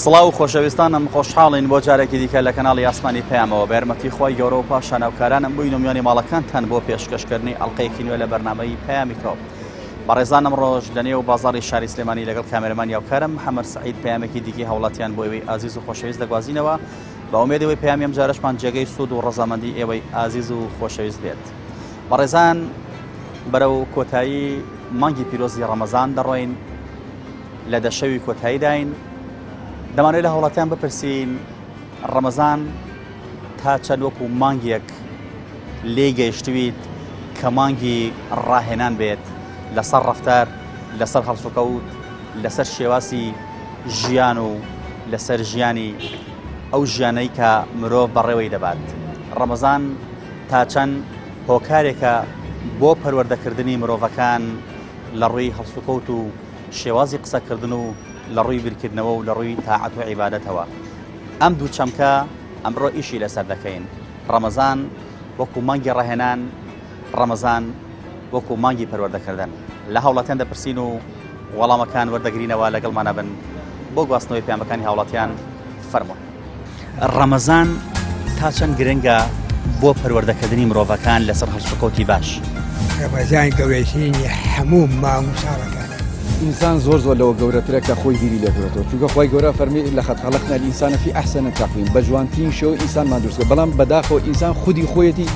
سڵاو خۆشەویستانم خۆشحاڵین بۆ جارێکی دیکە لە کەناڵی ئاسمانی پەیامەوە بە یارمەتی خۆی گەورە و پاشان ناوکارانم بووین و میوانی ماڵەکانتان بۆ پێشکەشکردنی ئەڵقەیەکی نوێ لە بەرنامەی پەیامی کۆ. بەڕێزان ئەمڕۆژ لە نێو بازاڕی شاری سلێمانی لەگەڵ کامێرەمان یاوکارم محەممەد سعید پەیامێکی دیکەی هەوڵاتیان بۆ ئێوەی ئازیز و خۆشەویست دەگوازینەوە بە ئومێدەوەی پەیامی ئەم جارەشمان جێگەی سوود و ڕەزامەندی ئێوەی ئازیز و خۆشەویست بێت. بەڕێزان بەرەو کۆتایی مانگی پیرۆزی ڕەمەزان دەڕۆین، لە دەشەوی کۆتاییداین. دەمانوێت لە هەوڵاتیان بپرسین ڕەمەزان تا چەند وەکو مانگێک لێ گەیشتویت کە مانگی ڕاهێنان بێت لەسەر ڕەفتار، لەسەر هەڵسوکەوت، لەسەر شێواسی ژیان و لەسەر ژیانی ئەو ژیانەی کە مرۆڤ بەڕێوەی دەبات. ڕەمەزان تا چەند هۆکارێکە بۆ پەروەردەکردنی مرۆڤەکان لە ڕووی هەڵسوکەوت و شێوازی قسەکردن و لە ڕووی بیرکردنەوە و لە ڕووی تاعەت و عیبادەتەوە. ئەم دوو چەمکە ئەمڕۆ ئیشی لەسەر دەکەین. ڕەمەزان وەکو مانگی ڕاهێنان، ڕەمەزان وەکو مانگی پەروەردەکردن. لە هاوڵاتیان دەپرسین و وەڵامەکان وەردەگرینەوە، لەگەڵمانە بن بۆ گواستنەوەی پەیامەکانی هاوڵاتیان. فەرموون ڕەمەزان تا چەند گرنگە بۆ پەروەردەکردنی مرۆڤەکان لەسەر هەڵسوکەوتی باش؟ ڕەمەزان گەورەترینی هەموو مانگ و ساڵەکانە. ئینسان زۆر لەوە گەورەترە کە خۆی بیری لێکردێتەوە، چونکە خۆی گەورە فەرمی لە خەت خەلقنا الئینسانە فی ئەحسەنە تەقویم، بە جوانترین شێوە ئینسانمان دروستکرد، بەڵام بەداخەوە ئینسان خودی خۆیەتی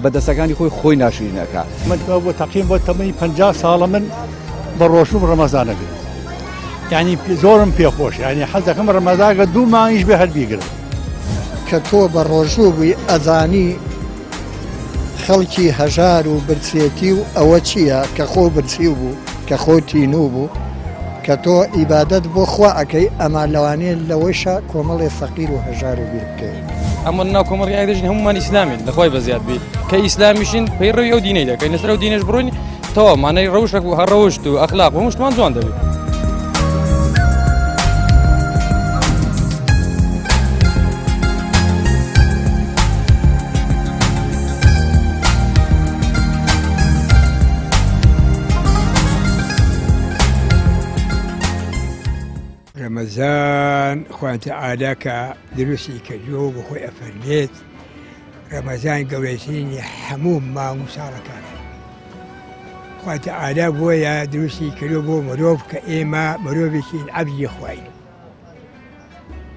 بەدەستەکانی خۆی ناشرینەکە. من بۆ تەقیم بۆ تەمەنی 50 ساڵە من بە ڕۆژوو ڕەمەزانەگرم، یعنی زۆرم پێخۆش، یعنی حەز دەکەم ڕەمەزانگە 2 مانگیش بێ هەربیگرم. کە تۆ بە ڕۆژوو بووی ئەزانی خەڵکی هەژار و برچێتی و ئەوە چییە کە خۆ برچی بوو کە خۆ تینوو بوو کە تۆ ئیبادەت بۆ خوا ئەەکەی، ئەما لەوانەیە لەوەشە کۆمەڵێ فەقیر و هەژار و بیر بکەین. ئەمە ناو کۆمەڵی دەژین هەمومان ئیسلامین لەخوای بەزیاد بیت کە ئیسلامیشین پەیڕەوی ئەو دینەی دەکەین، لەسەر ئەو دینەش بڕۆین تەواو مانای ڕەوشێک و هەڕەوشت و ئەخلاق و هەمووشتمان جوان دەبێت. ڕەمەزان خوان تەعالا کە دروستی کردووە و بەخۆی ئەفەرمێت ڕەمەزان گەورەترینی هەموو مانگ و ساڵەکانە. خوان تەعالا بۆیە دروستی کردووە بۆ مرۆڤ کە ئێمە مرۆڤێکی عەبدی خوین،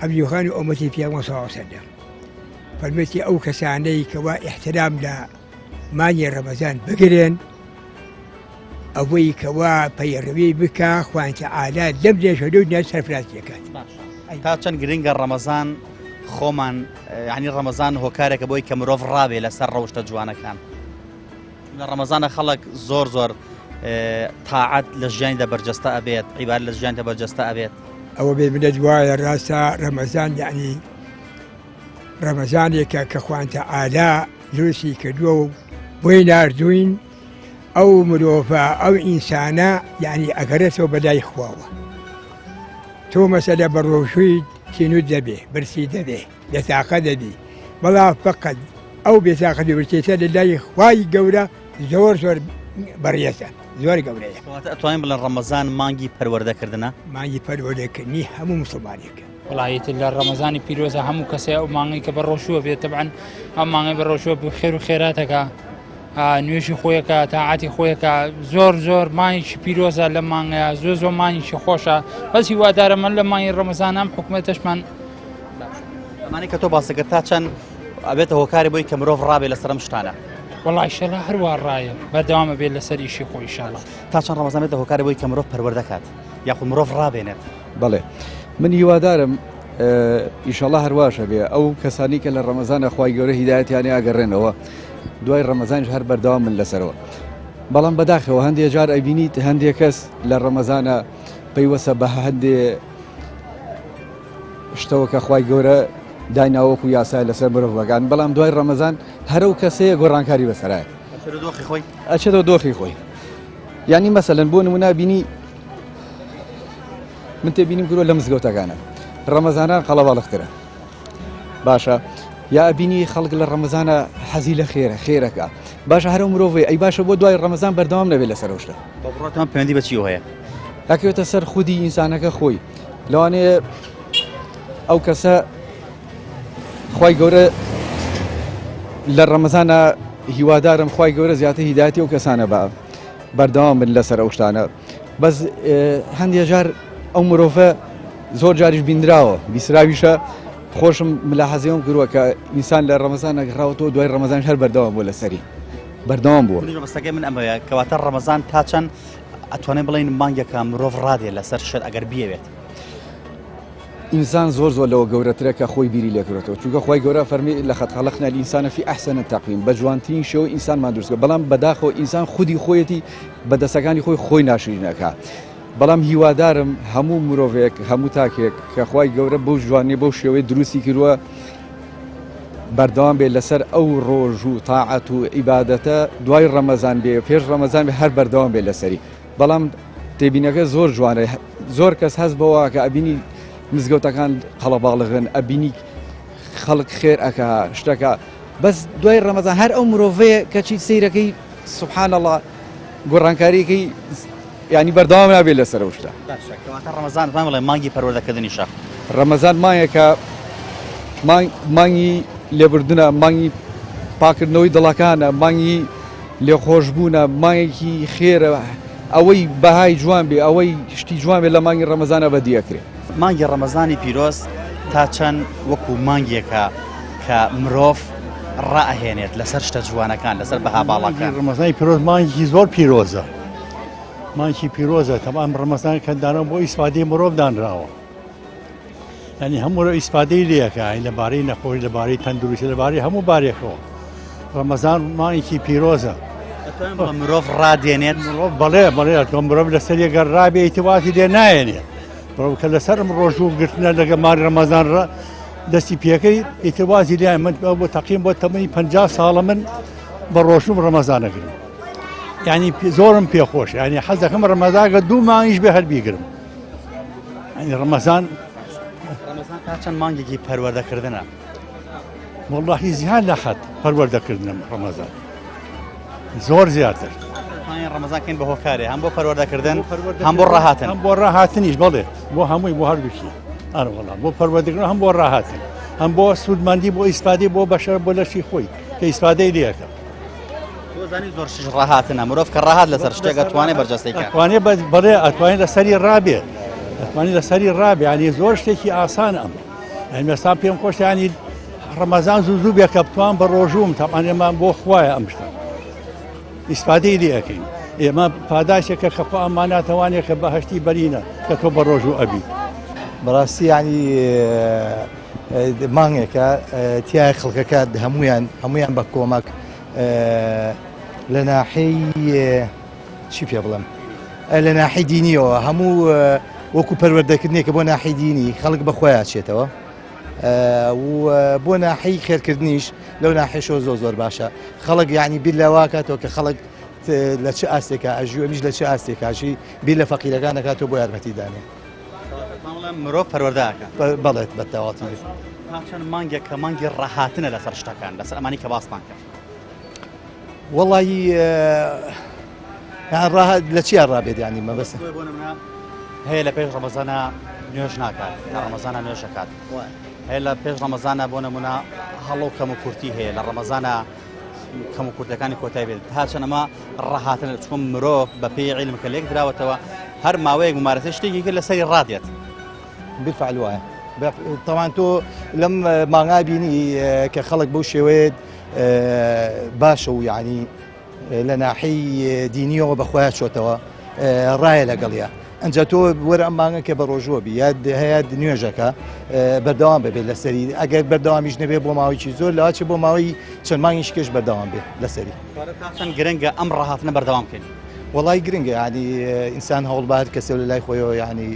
عەبدی خوان و ئومەتی پێغەمبەر صلی الله علیه وسلم. فەرمێتی ئەو کەسانەی کەوا ئیحترام لە مانگی ڕەمەزان بگرن، ئەوەی کەوا پەیڕەوی بکە خوان تەعالا لەم دێشەدە و دنیا سەرفراز دەکات. تا چەند گرنگە ڕەمەزان خۆمان، یعنی ڕەمەزان هۆکارێکە بۆی کە مرۆڤ ڕابێ لەسەر ڕەوشتە جوانەکان. لە ڕەمەزانە خەڵک زۆر تاعەت لە ژیانیدا بەرجەستە ئەبێت، عیبادەت لە ژیانیدا بەرجەستە ئەبێت. ئەوە بێ منە دوایە ڕاستە ڕەمەزان یعنی ڕەمەزانێکە کە خوان تەعالا دروستی کردووە و بۆی ناردوین ئەو مرۆڤە ئەو ئینسانە یعنی ئەگەرێتەوە بەلای خواوە. تۆ مەسەلە بە ڕۆژووی تینوت دەبێ، برسی دەبێ، بێتاقە دەبی، بەڵام فەقەت ئەو بێتاقەت و برسێتە لە لای خوای گەورە زۆر بەڕێزە، زۆر گەورەیە. ئەتوانین بڵێن ڕەمەزان مانگی پەروەردەکردنە، مانگی پەروەردەکردنی هەموو مسلمانێکە. وڵایەتی لە ڕەمەزانی پیرۆزە هەموو کەسێ ئەو مانگی کە بە ڕۆژووە بێت، تەبعەن ئەم مانگی بە ڕۆژووە خێر و خێراتەکە، نوێژی خۆیەکە، تاعاتی خۆیەکە، زۆر مانگیشی پیرۆزە لە مانگەیە، زۆر مانگیشی خۆشە. بەسی وادارە من لە مانگی ڕەمەزان ئەم حکومەتەشمان ئەمانەی کە تۆ باسەکە تا چەند ئەبێتە هۆکاری بۆی کە مرۆڤ ڕابێ لەسەر ئەم شتانە. وەڵای ئینشەڵا هەروە ڕایە بەردەوامە بێت لەسەر ئیشی خۆی ئینشەڵا. تا چەند ڕەمەزان بێتە هۆکاری بۆی کە مرۆڤ پەروەردەکات یاخود مرۆڤ ڕابێنێت. بەڵێ من هیوادارم ئینشەڵا هەرواشە بێ ئەو کەسانی کە لە ڕەمەزانە خوای گەورە هیدایەتیانی ئاگەڕێنەوە، دوای ڕەمەزانش هەر بەردەوام من لەسەرەوە. بەڵام بەداخەوە هەندێک جار ئەبینیت هەندێک کەس لە ڕەمەزانە پەیوەسە بە هەندێ شتەوە کە خوای گەورە دایناوەکو یاسای لەسەر مرۆڤەکان، بەڵام دوای ڕەمەزان هەرەو کەسەیە گۆڕانکاری بەسەرایە، ئەچێتەوە دۆخی خۆی. یعنی مەسەلەن بۆ نمونا بینی من تێبینیم گرۆ لە مزگەوتەکانە ڕەمەزانان قەڵەباڵغترە، باشە یا ئەبینی خەڵک لە ڕەمەزانە حەزی لە خێرەکە، باشە هەرە مرۆڤی ئەی باشە بۆ دوای ڕەمەزان بەردەوام نەبێت لەسەر شتە. بە بڕاتمان پەیوەندی بە چی هەیە؟ ئەکەوێتە سەر خودی ئینسانەکە خۆی. لەوانەیە ئەو کەسە خی گەورە لە ڕەمەزانە هیوادارم خی گەورە زیاتر هیداەتی و کەسانە بە بەردەوام بن لەسەر ئەو شتانە بەس هەندێک جار ئەو مرۆڤە زۆر جاریش بینراوە بیسراویشە خۆشم ملاحەزەیەم کردووە کە ئینسان لە ڕەمەزانە گەڕاوەوە دوای ڕەمەزان هەر بەردەوام بوو لەسەری بەردەوام بووە بەستەکەی من ئەمەیە کەواتە ڕەمەزان تا چەند ئەتوانێت بڵین مانگێکە مرۆڤ ڕادێ لەسەر شت ئەگەر بیەوێت ئینسان زۆر زۆر لەوە گەورەترە کە خۆی بیری لێکردێتەوە چونکە خی گەورە فەرمی لە خەت خەلقنا الئینسانە فی ئەحسەنە تەقویم بە جوانترین شێوە ئینسانمان دروستکە بەڵام بەداخەوە ئینسان خودی خۆیەتی بە دەستەکانی خۆی ناشرینەکە بەڵام هیوادارم هەموو مرۆڤێک هەموو تاکێک کە خی گەورە بەو جوانێ بەو شێوەی دروستی کردووە بەردەوام بێت لەسەر ئەو ڕۆژ و تاعەت و عیبادەتە دوای ڕەمەزان بێ پێش ڕەمەزان بێ هەر بەردەوام بێت لەسەری بەڵام تێبینەکە زۆر جوانە زۆر کەس هەست بەوە کە ئەبینی مزگەوتەکان قەڵەباڵغن ئەبینی خەڵک خێر ئەکا شتەکە بەس دوای ڕەمەزان هەر ئەو مرۆڤەیە کەچی سەیرەکەی سوبحان الله گۆڕانکاریەکەی ینی بەردەوام نابێت لەسەر ئەو شتە کەواتە ڕەمەزان بڵێ مانگی پەروەردەکردنی شە ڕەمەزان مایەکە مانگی لێبوردنە مانگی پاکردنەوەی دڵەکانە مانگی لێخۆشبوونە مانگێکی خێرە ئەوەی بەهای جوان بێ ئەوەی شتی جوان بێ لە مانگی ڕەمەزانە بەدیەکرێت مانگی ڕەمەزانی پیرۆز تا چەند وەکو مانگێکە کە مرۆڤ ڕائەهێنێت لەسەر شتە جوانەکان لەسەر بەها باڵەکان ڕەمەزانی پیرۆز مانگی زۆر پیرۆزە مانگی پیرۆزە تەمام ڕەمەزانی کەندانەوە بۆ ئیسفادەی مرۆڤ دانراوە ینی هەموو ئیسفادەی لەکە لەبارەی نەخۆش لەبارەی تەندروستی لەبارەی هەموو بارێکەوە ڕەمەزان مانگێکی پیرۆزە مرۆڤ ڕادێنێت بەڵێ تۆ مرۆڤ لەسەر یەگەر ڕابێ ئیتیواتی لێ نایێنێت مرۆڤ کە لەسەر ڕۆژوو گرتنە لەگە ماری ڕەمەزان دەستی پێەکەی ئیتیوازی لای من بۆ تەقیم بۆ تەمەنی 50 ساڵە من بە ڕۆژوم ڕەمەزانەگرم ینی زۆرم پێخۆش ینی حەز دەکەم ڕەمەزانگە 2 مانگیش بێ هەر بیگرم ینی ڕەمەزان تا چەند مانگێکی پەروەردەکردنە وەڵڵاهی زیاد لە حەد پەروەردەکردنم ڕەمەزان زۆر زیاتر ڕەمەزانکەین بە هۆکارێ هەم بۆ پەروەردەکردن هەم بۆ ڕاهاتن هەم بۆ ڕاهاتنیش بڵێ بۆ هەمووی بۆ هەردووکی ئەوەڵام بۆ پەروەردەکردن هەم بۆ ڕاهاتن هەم بۆ سوودمەندی بۆ ئیسپادی بۆ بەشەر بۆ لەشی خۆی کە ئیسپادەی لێەکە زانی زۆر شش ڕاهاتنە مرۆڤ کە ڕاهات لەسەر شتێکە توانێت بەرجەستەیکە ئەتوانێت بڵێ ئەتوانێت لەسەری ڕابێت ئەتوانێت لەسەری ڕابێ ینی زۆر شتێکی ئاسان ئەم ئەمێستا پێم خۆش ینی ڕەمەزان زوو بێ کە بتوان بە ڕۆژوم تەمانێمان بۆ خوایە ئەم شتە ئیسپادەی لێەکەین ئێمە پاداشێکە کەخوا ئەماناتەوانێک کە بەهشتی بەرینە کە تۆ بە ڕۆژوو ئەبی بەڕاستی ینی مانگێکە تیای خەڵکەکە هەمویان بە کۆمەک لە ناحەی چی پێ بڵێم لە ناحەی دینیەوە هەموو وەکو پەروەردەکردنێکە بۆ ناحەی دینی خەڵک بەخۆیان چێتەوە بۆ ناحەی خێرکردنیش لەو ناحێشەوە زۆر باشە خەڵک یعنی بیر لەواکاتەوە کە خەڵک لە چه ئاستێکە ئەژوو ئەمیش لە چه ئاستێکاشی بیر لە فەقیرەکان دەکاتەوە بۆ یارمەتی دانێ مرۆڤ پەروەردەکە بەڵێت بەتەواتی چەند مانگێک کە مانگی ڕاهاتنە لەسەر شتەکان لەسەر ئەمانی کە باسمان کرد وەڵی لە چیان ڕابێت ینی مەبەست هەیە لە پێش ڕەمەزانە نوێژ ناکات لە ڕەمەزانە نوێژەکات هەیە لە پێش ڕەمەزانە بۆ نمونە هەڵۆ کەم و کورتی هەیە لە ڕەمەزانە کەم و کورتەکانی کۆتای بێت تا چەند ئەمە ڕاهاتن چۆن مرۆڤ بە پێی عیلم کە لێک دراوەتەوە هەر ماوەیەک ممارەسە شتێکی کرد لەسەری ڕادێت بالفعل وایە طبعاً تۆ لەم مانگا بینی کە خەڵک بەو شێوەیە باشە و یعنی لە ناحەی دینیەوە بەخۆیان چۆتەوە ڕایە لەگەڵیە ئەنجا تۆ وەرە ئەم مانگە کە بە ڕۆژوە بی یاد هەیە نوێژەکە بەردەوام ببێت لەسەری ئەگەر بەردەوامیش نەبێت بۆ ماوەیەکی زۆر لەواچێ بۆ ماوەی چەند مانگیش کێش بەردەوام بێت لەسەری چەند گرنگە ئەم ڕاهاتنە بەردەوام بکەین وەڵی گرنگە ینی ئینسان هەوڵبار کەسە لە لای خۆیەوە ینی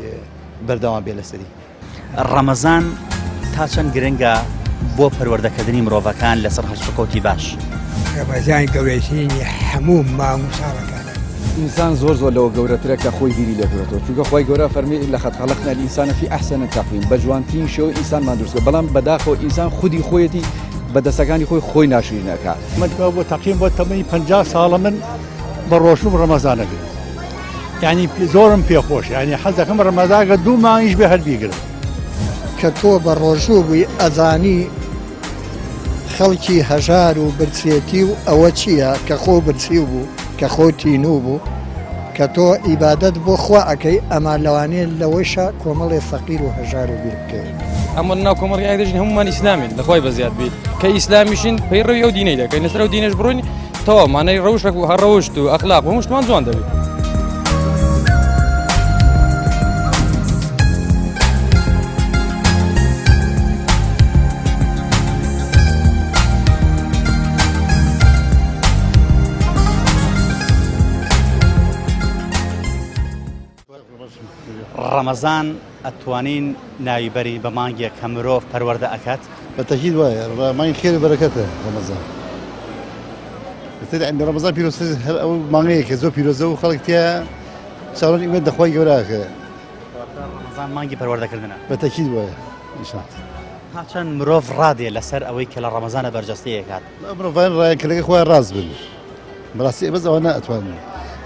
بەردەوام بێت لەسەری ڕەمەزان تا چەند گرنگە بۆ پەروەردەکردنی مرۆڤەکان لەسەر هەڵسوکەوتی باش ڕەمەزان گەورەترینی هەموو مانگ و ساڵەکانە ئینسان زۆر لەوە گەورەترە کە خۆی بیری لێکردێتەوە چونکە خی گەورە فەرمی لە خەت خەلقنا الئینسانە فی ئەحسەنە تەقویم بە جوانترین شێوە ئینسانمان دروستکە بەڵام بەداخەوە ئینسان خودی خۆیەتی بە دەستەکانی خۆی ناشرینەکە من بۆ تەقیم بۆ تەمەنی 50 ساڵە من بە ڕۆژوم ڕەمەزانەگرم ینی زۆرم پێخۆش ینی حەز دەکەم ڕەمەزانگە 2 مانگیش بێ هەر بیگرم کە تۆ بە ڕۆژوو بووی ئەزانی خەڵکی هەژار و برچێتی و ئەوە چییە کە خۆ برچی بوو کە خۆ تینوو بوو کە تۆ ئیبادەت بۆ خوا ئەەکەی ئەمان لەوانەیە لەوەیشە کۆمەڵێ فەقیر و هەژار و بیر بکەیت ئەمە ناو کۆمەڵی ئایدەژین هەمومان ئیسلامین لەخوای بەزیاد بیت کە ئیسلامیشین پەیڕەوی ئەو دینەی دەکەین لەسەر ئەو دینەش بڕۆین تەواو مانای ڕەوشێک و هەڕەوشت و ئەخلاق و هەمووشتمان جوان دەبێت. ڕەمەزان ئەتوانین ناویبەری بە مانگێک کە مرۆڤ پەروەردە ئەکات بالتأكيد وايد ما خير بركته رمضان عند رمضان بيروز أو مانعي كزو بيروزو خلق تيا شغلون إيمان دخوي وراك ڕەمەزان مانگی پەروەردەکردنە بالتأكيد وايد إن شاء الله هاچەند مرۆڤ ڕادێ لەسەر ئەوەی کە لە ڕەمەزانە بەرجەستەیە کات أمر فاين رايك كلك خويا راز بن براسي بس أنا أتوان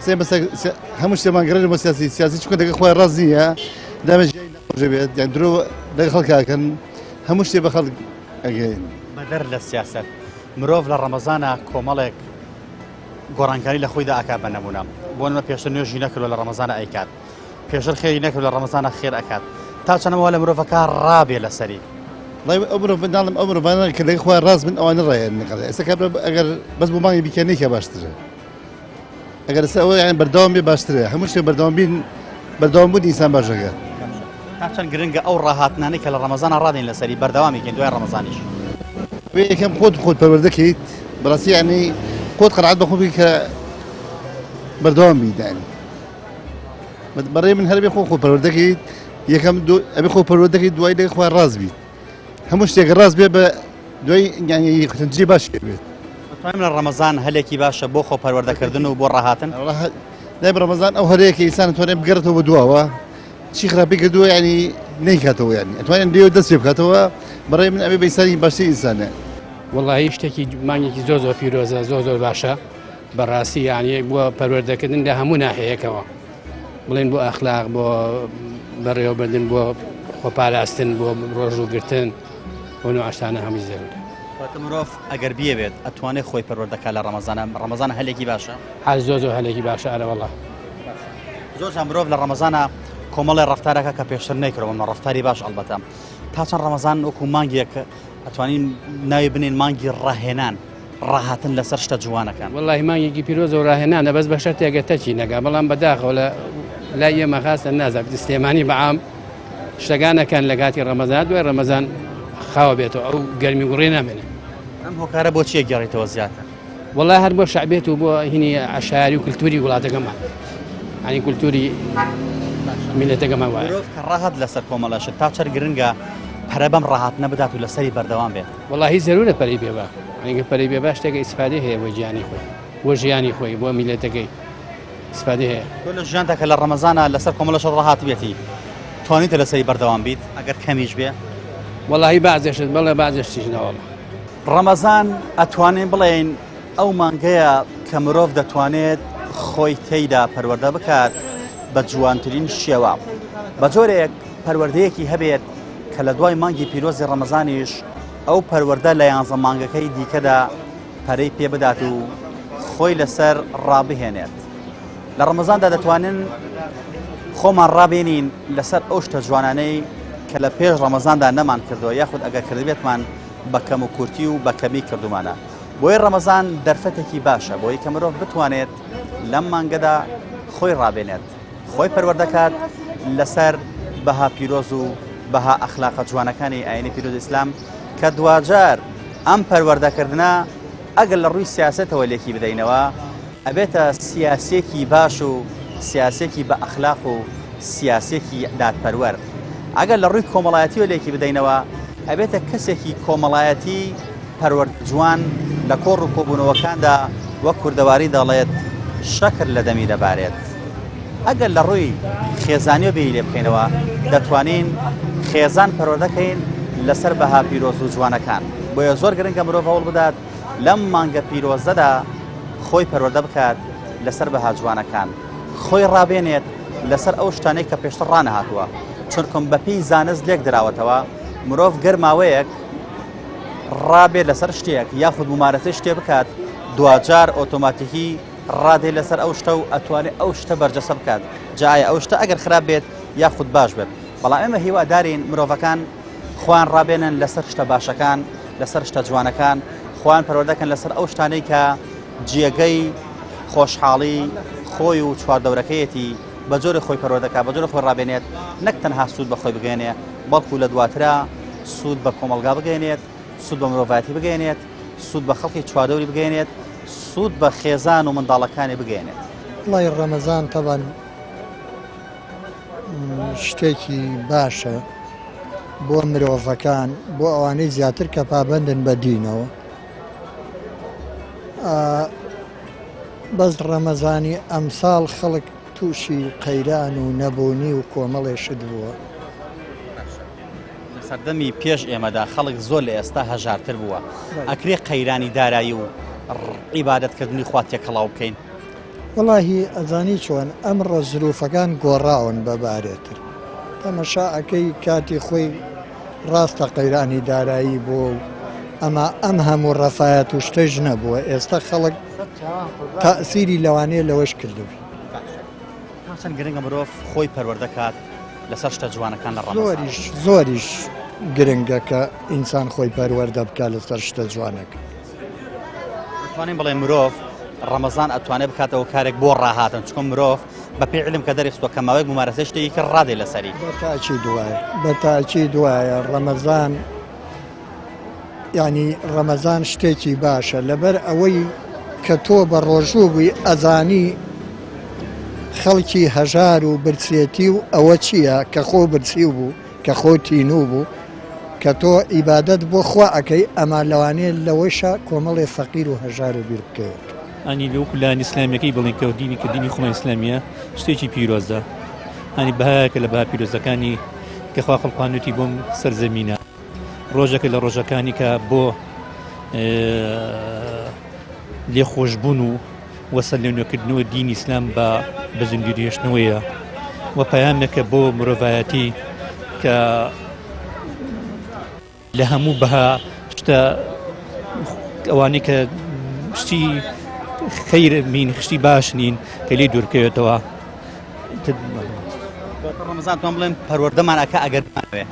زي بس همش ما قرر سياسي شو كده خويا رازية دائما جاي جبت يعني درو ده خلق كان همش تبى خلق أجين بەدەر لە سیاست مرۆڤ لە ڕەمەزانە کۆمەڵێک گۆڕانکاری لە خۆیدا ئاکات بە نەمونە بۆ نمە پێشتر نوێژی نەکردو لە ڕەمەزانە ئەیکات پێشتر خێری نەکردو لە ڕەمەزانە خێر ئەکات تا چەندەوە لە مرۆڤەکە ڕابێ لەسەری والله أمر فنان أمر فانا كده خويا راز من أوان الرأي يعني إذا أجر بس بماني بيكانيك يا باشتري أجر سوى يعني بردوام باشتري همش بردوام بين بردوام بود إنسان باشجع هاچەند گرنگە ئەو ڕاهاتنانەی کە لە ڕەمەزانە ڕادین لەسەری بەردەوامیکەین دوای ڕەمەزانیش كم خود بردكيت براسي يعني خود قرعت بخوبي ك بردوام بيد يعني بري من هربي خود بردكيت يكم دو أبي خود بردكيت دواي ده خوار راز بيت همش تيجي راز بيه دواي يعني تنجي باش بيت من ڕەمەزان هەلێکی باشە بۆ خۆ پەروەردەکردن و بۆ ڕاهاتن لا برمضان أو هريك إنسان تواني بقرته بدواوا شيخ ربي كدوا يعني نيكاتو يعني تواني ديو دس بكاتوا بري من أبي بيساني باشي إنسان يعني. والله شتێکی مانگێکی زۆر پیرۆزە زۆر باشە بەڕاستی یعنی بۆ پەروەردەکردن لە هەموو ناحەیەکەوە بڵێن بۆ ئەخلاق بۆ بەڕێوەبردن بۆ خۆپاراستن بۆ ڕۆژوگرتن بۆ نوعشتانە هەمووی زەرورە مرۆڤ ئەگەر بیەوێت ئەتوانێت خۆی پەروەردەکات لە ڕەمەزانە هەلێکی باشە حال زۆر هەلێکی باشە ئەرە وەڵڵا زۆر مرۆڤ لە ڕەمەزانە کۆمەڵی ڕەفتارەکە کە پێشتر نەیکردەوە ڕەفتاری باش ئەڵبەتە تا چەند ڕەمەزان وەکو مانگێک ئەتوانین ناوی بنین مانگی ڕاهێنان ڕاهاتن لەسەر شتە جوانەکان والله مانگێکی پیرۆزە و ڕاهێنانە بەس بە شەرتێکە تەچی نەگا بەڵام بەداخەوە لە لای ئێمە خاستە نازانێت سلێمانی بەعام شتەکانەکان لە کاتی ڕەمەزان دوای ڕەمەزان خاوە بێتەوە ئەو گەرمی گوڕێ نامێنێ ئەم هۆکارە بۆ چیە گەڕێتەوە زیاتر والله هەر بۆ شعبێت و بۆ هینی عشاری و کللتوری وڵاتەکەمان ینی کللتوری میلەتەکەمان وایە کە ڕاهات لەسەر کۆمەڵەشت تا چەر گرنگە پەرە بەم ڕاهات نەبدات و لەسەری بەردەوام بێت والله زەرورە پەرەی بێبا ئەگە پەرەی بێبا شتێکە ئیسفادەی هەیە بۆ گیانی خۆی بۆ ژیانی خۆی بۆ میلەتەکەی ئیسفادەی هەیە تۆ لە ژیانتەکە لە ڕەمەزانە لەسەر کۆمەڵەشت ڕاهات بێتی توانیتە لەسەری بەردەوام بیت ئەگەر کەمیش بێ والله بازێشت بەڵێ بازێشتیش نەوەڵە ڕەمەزان ئەتوانین بڵێن ئەو مانگەیە کە مرۆڤ دەتوانێت خۆی تێیدا پەروەردە بکات بە جوانترین شێوە بە جۆرێک پەروەردەیەکی هەبێت کە لە دوای مانگی پیرۆزی ڕەمەزانیش ئەو پەروەردە لە 11 مانگەکەی دیکەدا پەرەی پێ بدات و خۆی لەسەر ڕابهێنێت لە ڕەمەزاندا دەتوانن خۆمان ڕابێنین لەسەر ئەو شتە جوانانەی کە لە پێش ڕەمەزاندا نەمان کردەوە یاخود ئەگەر کردبێتمان بە کەم و کورتی و بە کەمی کردومانە بۆی ڕەمەزان دەرفەتێکی باشە بۆی کە مرۆڤ بتوانێت لەم مانگەدا خۆی ڕابێنێت خۆی پەروەردەکات لەسەر بەها پیرۆز و بەها ئەخلاقە جوانەکانی ئاینی پیرۆز ئیسلام کە دوجار ئەم پەروەردەکردنە ئەگەر لە ڕووی سیاسەتەوە لێکی بدەینەوە ئەبێتە سیاسێکی باش و سیاسێکی بە ئەخلاق و سیاسێکی دادپەروەر ئەگەر لە ڕووی کۆمەڵایەتیەوە لێکی بدەینەوە ئەبێتە کەسێکی کۆمەڵایەتی پەروەرد جوان لە کۆڕ و کۆبوونەوەکاندا وەک کوردەواری دەڵێت شەکر لە دەمی دەبارێت ئەگەر لە ڕووی خێزانیۆ بێی لێ بکەینەوە دەتوانین خێزان پەروەردەکەین لەسەر بەها پیرۆز و جوانەکان بۆیە زۆر گرنگە مرۆڤ هەوڵ بدات لەم مانگە پیرۆزەدا خۆی پەروەردە بکات لەسەر بەها جوانەکان خۆی ڕابێنێت لەسەر ئەو شتانەی کە پێشتر ڕانەهاتووە چونکم بەپێی زانست لێک دراوەتەوە مرۆڤ گەرماوەیەک ڕابێت لەسەر شتێک یاخود ممارەسەی شتێ بکات دوجار ئۆتۆماتیکی ڕادێ لەسەر ئەو شتە و ئەتوانێت ئەو شتە بەرجەسە بکات جایە ئەو شتە ئەگەر خراپ بێت یاخود باش بێت بەڵام ئێمە هیوادارین مرۆڤەکان خوان ڕابێنن لەسەر شتە باشەکان لەسەر شتە جوانەکان خوان پەروەردەکەن لەسەر ئەو شتانەی کە جێگەی خۆشحاڵی خۆی و چواردەورەکەیەتی بە جۆری خۆی پەروەردەکە بە جۆری خۆی ڕابێنێت نەک تەنها سوود بە خۆی بگەێنێ بەڵکو لە دواترا سوود بە کۆمەلگا بگەێنێت سوود بە مرۆڤایەتی بگەێنێت سوود بە خەڵکی چواردەوری بگەێنێت سوود بە خێزان و منداڵەکانی بگەێنێت وڵی ڕەمەزان تەبەن شتێکی باشە بۆ مرۆڤەکان بۆ ئەوانەی زیاتر کە پابەندن بە دینەوە بەس ڕەمەزانی ئەمساڵ خەڵک تووشی قەیران و نەبوونی و کۆمەڵێشت بووە سەردەمی پێش ئێمەدا خەڵک زۆر لە ئێستا هەژارتر بووە ئەکرێ قەیرانی دارایی و عیبادەتکردنی خوا تێکەڵاو بکەین وەڵاهی ئەزانی چۆن ئەمڕۆ زروفەکان گۆڕاون بەبارێتر تەمەشا ئەەکەی کاتی خۆی ڕاستە قەیرانی دارایی بۆ ئەمە ئەم هەموو ڕەفایەت و شتەژ نەبووە ئێستا خەڵک تەئسیری لەوانەیە لەوەش کردووی چەند گرنگە مرۆڤ خۆی پەروەردەکات لەسەر شتە جوانەکان لە ڕەمەزان زۆریش گرنگە کە ئینسان خۆی پەروەردە بکات لەسەر شتە جوانەکە دەتوانین بڵێ مرۆڤ ڕەمەزان ئەتوانێت بکاتەوە کارێک بۆ ڕاهاتن چکۆ مرۆڤ بە پێی علم کە دەرێستوە کە ماوەیەک ممارەسەی شتێکی کە ڕادێ لەسەری بەتاکی دوایە ڕەمەزان ینی ڕەمەزان شتێکی باشە لەبەر ئەوەی کە تۆ بە ڕۆژوو بووی ئەزانی خەڵکی هەژار و برچێتی و ئەوە چییە کە خۆ برچی بوو کە خۆ تینوو بوو کە تۆ ئیبادەت بۆ خوا ئەەکەی ئەمان لەوانەیە لەوەیشە کۆمەڵێ فەقیر و هەژار و بیر بکەوێت ئەنی لەو لایەن ئیسلامیەکەی بڵین کە دینی کە دینی خۆمان ئیسلامیە شتێکی پیرۆزە ئەنی بەهایەکە لە بەها پیرۆزەکانی کە خوا خەڵقانوتی بۆم سەرزەمینە ڕۆژەکە لە ڕۆژەکانی کە بۆ لێخۆشبوون و وەسە لێنوێکردنەوە دینی ئیسلام بە زنجیرێشتنەوەیە و پەیامێکە بۆ مرۆڤایەتی کە لە هەموو بەها شتە ئەوانەی کە شتی خەیر بین شتی باش نین کە لێ دوورکەوێتەوە ڕەمەزان توان بڵێن پەروەردەمانەکە ئەگەر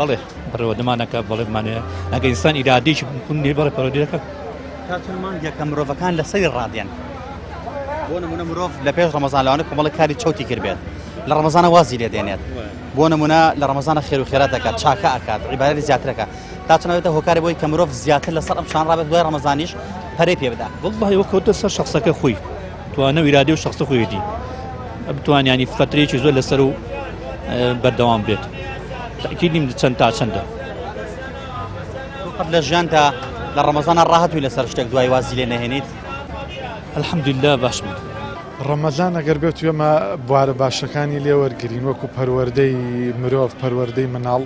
بەڵێ پەروەردەمانەکە بەڵێمانەیە ئەگەر ئینسان ئیرادەیەکی بکوندێ بەڵێ پەروەردەکە تا چەند مانگێک کە مرۆڤەکان لەسەری ڕادێن بۆ نمونە مرۆڤ لە پێش ڕەمەزان لەوانە کۆمەڵی کاری چەوتی کردبێت لە ڕەمەزانە وازی لێ دێنێت بۆ نمونە لە ڕەمەزانە خێر و خێرات دەکات چاکە ئەکات عیبادەتی زیاترەکە تا چەندێتە هۆکاری بۆی کە مرۆڤ زیاتر لەسەر ئەم شان ڕابێت دوای ڕەمەزانیش پەرەی پێ بدات وەڵڵاهی وەکەوتە سەر شەخسەکە خۆی توانە و ئیرادەی و شەخسە خۆیەتی بتوانیانی فترەیەکی زۆر لەسەر و بەردەوام بێت تاکیدیم چەند تا چەندە لە ژیانتا لە ڕەمەزانە ڕاهەتووی لەسەر شتێک دوای وازی لێ نەهێنیت الحەمدولله باش بوو ڕەمەزان ئەگەر بێت ئێمە بوارە باشەکانی لێوەرگرین وەکو پەروەردەی مرۆڤ پەروەردەی مناڵ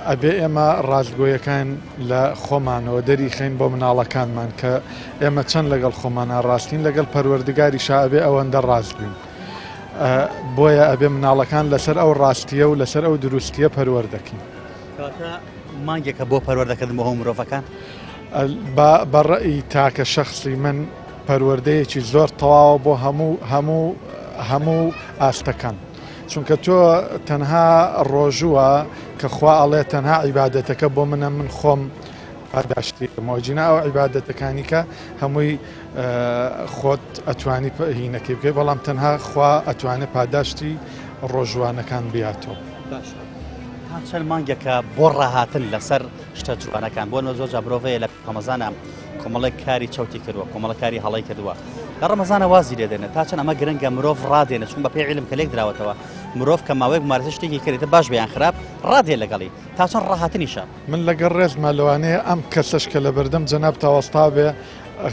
ئەبێ ئێمە ڕاستگۆیەکان لە خۆمانەوە دەریخین بۆ مناڵەکانمان کە ئێمە چەند لەگەڵ خۆمانە ڕاستین لەگەڵ پەروەردگاری شابێ ئەوەندە ڕاست بووین بۆیە ئەبێ مناڵەکان لەسەر ئەو ڕاستیە و لەسەر ئەو دروستیە پەروەردەکەین مانگێکە بۆ پەروەردەکردن بۆ هەموو مرۆڤەکان بەڕێی تاکە شەخصی من پەروەردەیەکی زۆر تەواوە بۆ هەموو ئاستەکان چونکە تۆ تەنها ڕۆژووە کە خوا ئەڵێ تەنها عیبادەتەکە بۆ منە من خۆم پاداشتی مۆجینا ئەو عیبادەتەکانی کە هەمووی خۆت ئەتوانی هینەکەی بکەی بەڵام تەنها خوا ئەتوانێت پاداشتی ڕۆژوانەکان بیاتەوە چەند مانگێکە بۆ ڕاهاتن لەسەر شتە جوانەکان بۆ زۆر جابرۆڤەیە لە ڕەمەزانە کۆمەڵێک کاری چەوتی کردووە کۆمەڵە کاری هەڵی کردووە لە ڕەمەزانە وازی لێدێنێت تا چەند ئەمە گرنگە مرۆڤ ڕادێنێت چون بە پێی علم کە لێک دراوەتەوە مرۆڤ کە ماوەیەک مارەسە شتێکی کردێتە باش بەیان خراپ ڕادێ لەگەڵی تا چەند ڕاهاتنیشە من لەگەڵ ڕێزمە لەوانەیە ئەم کەسەش کە لە بەردەم جەناب تاوەستا بێ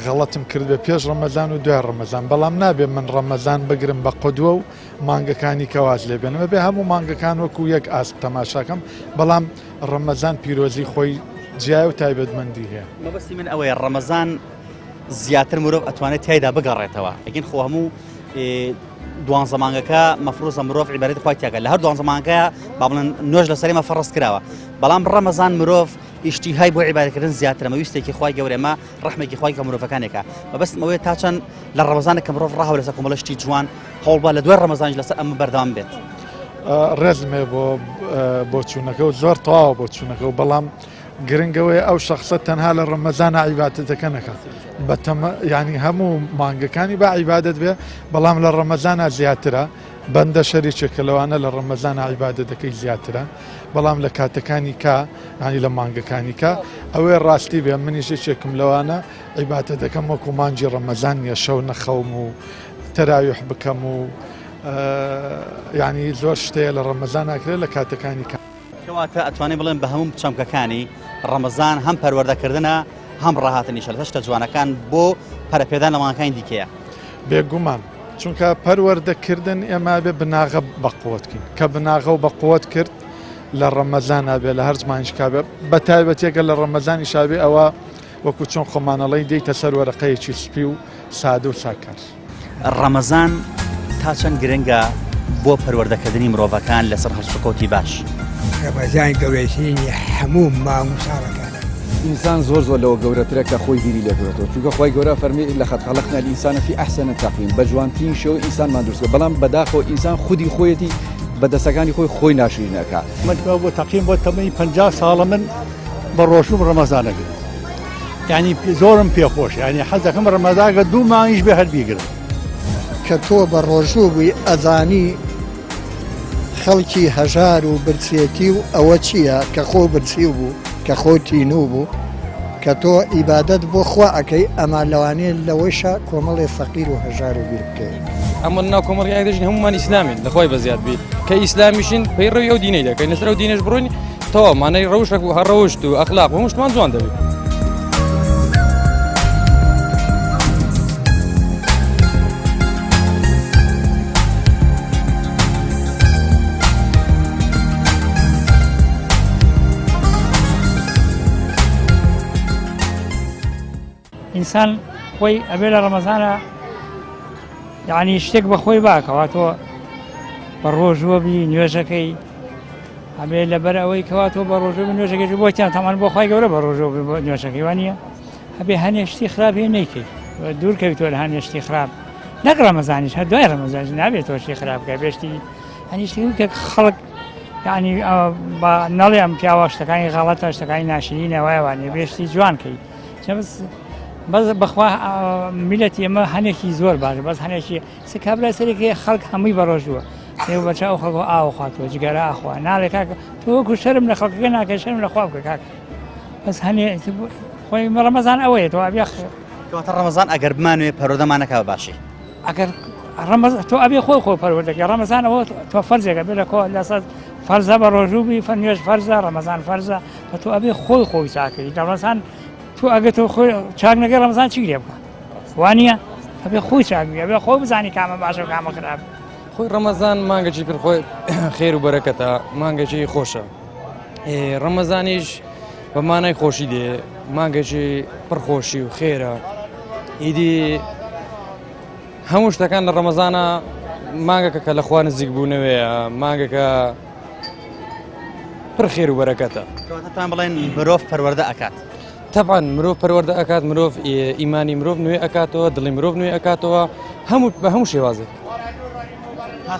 غەڵەتم کرد بێ پێش ڕەمەزان و دوای ڕەمەزان بەڵام نابێ من ڕەمەزان بگرم بە قودوە و مانگەکانی کەواز لێ بێنەوە بێ هەموو مانگەکان وەکو یەک ئاسپ تەماشاکەم بەڵام ڕەمەزان پیرۆزی خۆی جیای و تایبەتمەندی هەیە مەبەستی من ئەوەیە ڕەمەزان زیاتر مرۆڤ ئەتوانێت تایدا بگەڕێتەوە ئەگەن خۆ هەموو دوان زمانگەکە مەفروضە مرۆڤ عیبادەتی خۆی تێگەن لە هەر دوان زمانگەکە با بڵێن نوێژ لەسەری مە فەڕست کراوە بەڵام ڕەمەزان مرۆڤ ئیشتیهای بۆ عیبادەکردن زیاترە ویستێکی خی گەورێمە ڕەحمێکی خی کە مرۆڤەکانێکە بەبەستم ئەوەیە تا چەند لە ڕەمەزانە کە مرۆڤ ڕاهەوە لەسەر کۆمەڵەشتی جوان هەوڵبا لە دوای ڕەمەزانش لەسەر ئەمە بەردەوام بێت ڕێزمێ بۆ چوونەکە و زۆر تەواو بۆ چوونەکە و بەڵام گرنگەوەی ئەو شخصە تەنها لە ڕەمەزانە عیبادەتەکە نەکات ینی هەموو مانگەکانی با عیبادەت بێ بەڵام لە ڕەمەزانە زیاترە بەندە شەریکێکە لەوانە لە ڕەمەزانە عیبادەتەکەی زیاترە بەڵام لە کاتەکانی کا ینی لە مانگەکانی کا ئەوەی ڕاستی بێ منیش یەکێکم لەوانە عیبادەتەکەم وەکو مانجی ڕەمەزان نیە شەو نەخەوم و تەراویح بکەم و ینی زۆر شتەیە لە ڕەمەزان ناکرێت لە کاتەکانی کا کەواتە ئەتوانێت بڵێن بە هەموو چەمکەکانی ڕەمەزان هەم پەروەردەکردنە هەم ڕاهاتنیشە لە هەشتە جوانەکان بۆ پەرەپێدان لە مانگەکانی دیکەیە بێگومان چونکە پەروەردەکردن ئێمە بێ بناغە بەقوتکەین کە بناغە و بەقوت کرد لە ڕەمەزانە بێ لە هەر زمانیشکا بێ بە تایبەتێکە لە ڕەمەزانی شابێ ئەوە وەکو چۆن خۆمانەڵی دەیتە سەر وەرەقەیەکی سپی و سادە و ساکار ڕەمەزان تا چەند گرنگە بۆ پەروەردەکردنی مرۆڤەکان لەسەر هەرسوکەوتی باش ڕەمەزان گەورەترینی هەموو مانگ و ساڵەکانە ئینسان زۆر لەوە گەورەترە کە خۆی بیری لێکرێتەوە چونکە خۆی گەورە فەرمی لە خەلقنا الئینسانە فی ئەحسەنە تەقویم بە جوانترین شێوە ئینسانمان دروستکە بەڵام بەداخەوە ئینسان خودی خۆیەتی بەدەستەکانی خۆی ناشرینەکە من بۆ تەقیم بۆ تەمەنی 50 ساڵە من بە ڕۆژوم ڕەمەزانەگرم یعنی زۆرم پێخۆش ینی حەزەکەم ڕەمەزانگە 2 مانگیش بێ هەر بیگرم کە تۆ بە ڕۆژوو بووی ئەزانی خەڵکی هەژار و برچێتی و ئەوە چییە کە خۆ برچی بوو کە خۆ تینوو بوو کە تۆ ئیبادەت بۆ خوا ئەەکەی ئەمان لەوانەیە لەوەیشە کۆمەڵی فەقیر و هەژار و بیر بکەین ئەمە ناو کۆمەڵی دەژین هەمومان ئیسلامین لەخوای بەزیاد بیت کە ئیسلامیشین پەیڕەوی ئەو دینەی دەکەین لەسەر ئەو دینەش بڕۆین تەواو مانای ڕەوشێک و هەڕەوشت و ئەخلاق هەموو شتمان جوان دەبێت ئینسان خۆی ئەبێ لە ڕەمەزانە یعنی شتێک بە خۆی باکەوە تۆ بە ڕۆژوە بی نوێژەکەی ئەبێ لەبەر ئەوەی کەوا تۆ بە ڕۆژوە نوێژەکەی بۆتیان تەمان بۆ خۆی گەورە بە ڕۆژوە بۆ نوێژەکەی وانە ئەبێ هەنێشتی خراپی نەیکەی دوورکەویتۆ لە هەنێشتی خراپ نەک ڕەمەزانیش هەر دوای ڕەمەزانیش نابێت تۆشتی خراپکە بێشتی هەنیشتی کە خەڵک یعنی بە نەڵێ ئەم پیاوە شتەکانی غەڵەتە شتەکانی ناشرینەوەی وانێ بێشتی جوانکەی بەس بەخوا میلەتی ئەمە هەنێکی زۆر باشە بەس هەنێکی سکابرا سەرێکی خەڵک هەمووی بەڕۆژووە ئێوە بەچاو خەڵکۆ ئاو خواتەوە جگەرە ئاخوا ناڵێ کاکە تۆ وەکو شەرم لە خەڵکەکە ناکە شەرم لە خوا بکە کاکە بەس هەنێ خۆی ڕەمەزان ئەوەیە تۆ ئەبێ کەواتە ڕەمەزان ئەگەر بمانوێ پەرۆدەمانەکە باشی ئەگەر تۆ ئەبێ خۆی پەروەردەکەی ڕەمەزان ئەوە تۆ فەرزێکە بێ لە کۆ لەسەر فەرزە بە ڕۆژوو بی نوێژ فەرزە ڕەمەزان فەرزە بە تۆ ئەبێ خۆی چاکەی ڕەمەزان تۆ ئەگە تۆ خۆی چاک نەکەی ڕەمەزان چی لێ بکە وانە ئەبێ خۆی چاکبی ئەبێ خۆی بزانی کامە باشە و کامە خراپ خۆی ڕەمەزان مانگەی پێ خۆی خێر و بەرەکەتە مانگەی خۆشە ڕەمەزانیش بە مانای خۆشی دێ مانگەی پڕخۆشی و خێرە ئیدی هەموو شتەکان لە ڕەمەزانە مانگەکە کە لەخوا نزیک بوونەوەیە مانگەکە پڕ خێر و بەرەکەتە تان بڵێن مرۆڤ پەروەردە ئەکات طبعا مرۆڤ پەروەردە ئەکات مرۆڤ ئیمانی مرۆڤ نوێ ئەکاتەوە دڵی مرۆڤ نوێ ئەکاتەوە هەموو بە هەموو شێوازێک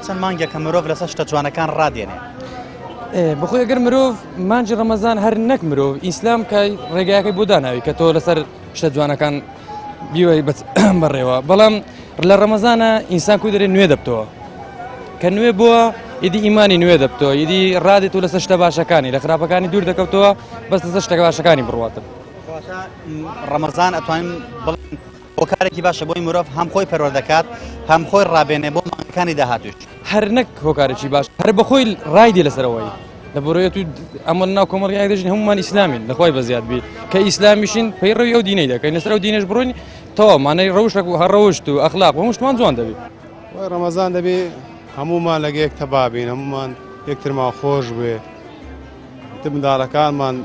چەند مانگێک کە مرۆڤ لەسەر شتە جوانەکان ڕادێنێ بەخۆی ئەگەر مرۆڤ مانجی ڕەمەزان هەر نەک مرۆڤ ئیسلام کای ڕێگایەکەی بۆ داناوی کە تۆ لەسەر شتە جوانەکان بیوەی بەڕێوە بەڵام لە ڕەمەزانە ئینسان کوی دەرێ نوێ دەبتەوە کە نوێ بووە ئیدی ئیمانی نوێ دەبتەوە ئیدی ڕادێت و لەسەر شتە باشەکانی لە خراپەکانی دوور دەکەوتەوە بەس لەسەر شتە باشەکانی بڕواتن ڕەمەزان ئەتوانین بڵێن هۆکارێکی باشە بۆی مرۆڤ هەم خۆی پەروەردەکات هەم خۆی ڕابێنێ بۆ مانگەکانی داهاتوش هەر نەک هۆکارێکی باش هەر بەخۆی ڕایدی لەسەرەوەی لە بۆرەیەت و ئەمە ناو کۆمەڵی دەژین هەمومان ئیسلامین لەخوای بەزیاد بیت کە ئیسلامیشین پەیڕەوی ئەو دینەی دەکەین لەسەر ئەو دینەش بڕۆین تەواو مانای ڕەوشێک و هەڕەوشت و ئەخلاق هەموو شتمان جوان دەبێت وای ڕەمەزان دەبێ هەمومان لەگەیەک تەبابین هەمومان یەکترمان خۆش بێ منداڵەکانمان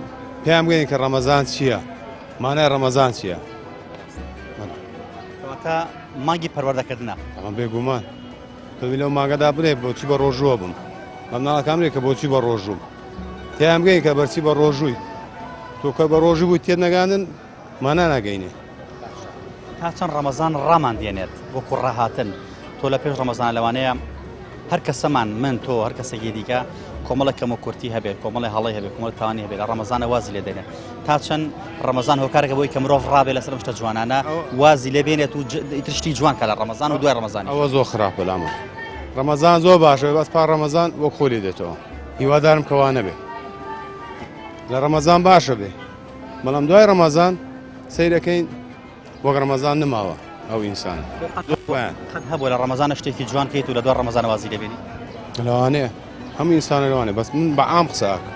پێیان بگەین کە ڕەمەزان چییە مانای ڕەمەزان چییە کەواتە مانگی پەروەردەکردنە ئەمە بێگومان کەوی لەو ماگەدا بڵێ بۆچی بە ڕۆژووە بم بەم ناڵەکەم لێ کە بۆچی بە ڕۆژوم تیامگەی کە بەرچی بە ڕۆژووی تۆ کە بە ڕۆژوو بووی تێت نەگاندن مانە ناگەینێ تا چەند ڕەمەزان ڕامان دێنێت وەکو ڕاهاتن تۆ لە پێش ڕەمەزان لەوانەیە هەر کەسەمان من تۆ هەر کەسێکی دیکە کۆمەڵە کەم و کورتی هەبێت کۆمەڵی هەڵی هەبێت کۆمەڵ تاوانی هەبێت لە ڕەمەزانە وازی لێ دێنێت تا چەند ڕەمەزان هۆکارێکە بۆی کە مرۆڤ ڕابێت لەسەر شتە جوانانە وازی لێ بێنێت و ئیترشتی جوان کە لە ڕەمەزان و دوای ڕەمەزانی ئەوە زۆر خراپە لامە ڕەمەزان زۆر باشە بەس پاش ڕەمەزان وەک خۆلی دێتەوە هیوادارم کەوا نەبێ لە ڕەمەزان باشە بێ بەڵام دوای ڕەمەزان سەیرەکەین وەک ڕەمەزان نماوە ئەو ئینسانە هەبوو لە ڕەمەزانە شتێکی جوان کەیت و لە دوای ڕەمەزان وازی لێ بێنی لەوانەیە هەموو ئینسانە لەوانێ بەس من بە عام قسە ئاکە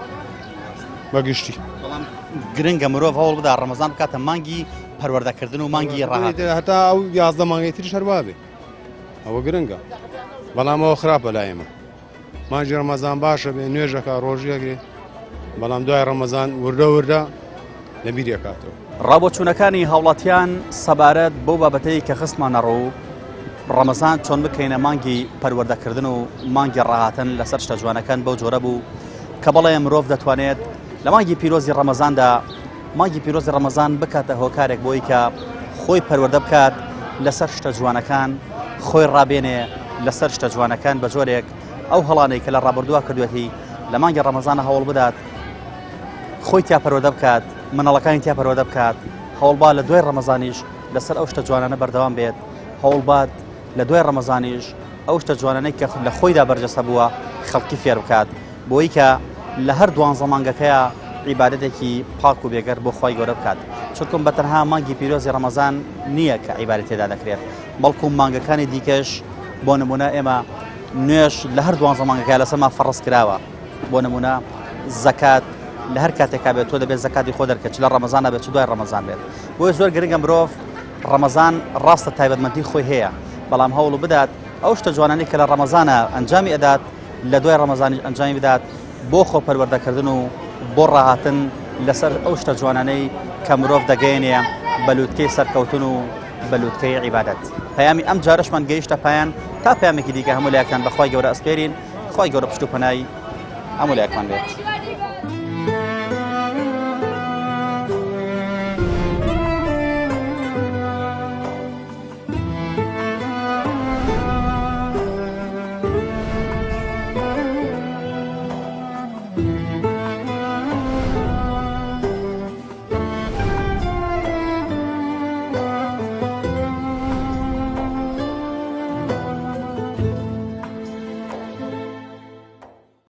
بەگشتی بەڵام گرنگە مرۆڤ هەوڵ بدا ڕەمەزان بکاتە مانگی پەروەردەکردن و مانگی ڕاهات هەتا ئەو 11 مانگی تریش هەروە بێ ئەوە گرنگە بەڵام ئەوە خراپە لای ئێمە مانگی ڕەمەزان باشە بێ نوێژەکە ڕۆژیەگرێ بەڵام دوای ڕەمەزان وردە وردە لەبیر یەکاتەوە ڕابۆچوونەکانی هاوڵاتیان سەبارەت بۆ بابەتەی کە خستمانە ڕوو ڕەمەزان چۆن بکەینە مانگی پەروەردەکردن و مانگی ڕاهاتن لەسەر شتە جوانەکان بەو جۆرە بوو کە بەڵێ مرۆڤ دەتوانێت لە مانگی پیرۆزی ڕەمەزاندا مانگی پیرۆزی ڕەمەزان بکاتە هۆکارێک بۆی کە خۆی پەروەردە بکات لەسەر شتە جوانەکان خۆی ڕابێنێ لەسەر شتە جوانەکان بە جۆرێک ئەو هەڵانەی کە لە ڕابردووە کردوێتی لە مانگی ڕەمەزانە هەوڵ بدات خۆی تیا پەروەردە بکات منەڵەکانی تیا پەروەردە بکات هەوڵبا لە دوای ڕەمەزانیش لەسەر ئەو شتە جوانانە بەردەوام بێت هەوڵبات لە دوای ڕەمەزانیش ئەو شتە جوانانەی کە لە خۆیدا بەرجەسە بووە خەڵکی فێر بکات بۆی کە لە هەر 12 مانگەکەیە عیبادەتێکی پاک و بێگەر بۆ خۆی گەورە بکات چونکە بەتەنها مانگی پیرۆزی ڕەمەزان نییە کە عیبادەت تێدا دەکرێت بەڵکو مانگەکانی دیکەش بۆ نمونە ئێمە نوێش لە هەر 12 مانگەکە لەسەرما فەڕس کراوە بۆ نمونە زەکات لە هەر کاتێکا بێت تۆ دەبێت زەکاتی خۆ دەرکەت چ لە ڕەمەزانە بێت چ دوای ڕەمەزان بێت بۆیە زۆر گرنگە مرۆڤ ڕەمەزان ڕاستە تایبەتمەندی خۆی هەیە بەڵام هەوڵ بدات ئەو شتە جوانانەی کە لە ڕەمەزانە ئەنجامی ئەدات لە دوای ڕەمەزانی ئەنجامی بدات بۆ خۆ پەروەردەکردن و بۆ ڕاهاتن لەسەر ئەو شتە جوانانەی کە مرۆڤ دەگەیەنێ بەلووتکەی سەرکەوتن و بەلووتکەی عیبادەت پەیامی ئەم جارشمان گەیشتە پایان تا پەیامێکی دیکە هەموو لایەکان بەخوای گەورە ئەسپێرین خی گەورە پشت و پەنای هەموو لایەکمان بێت.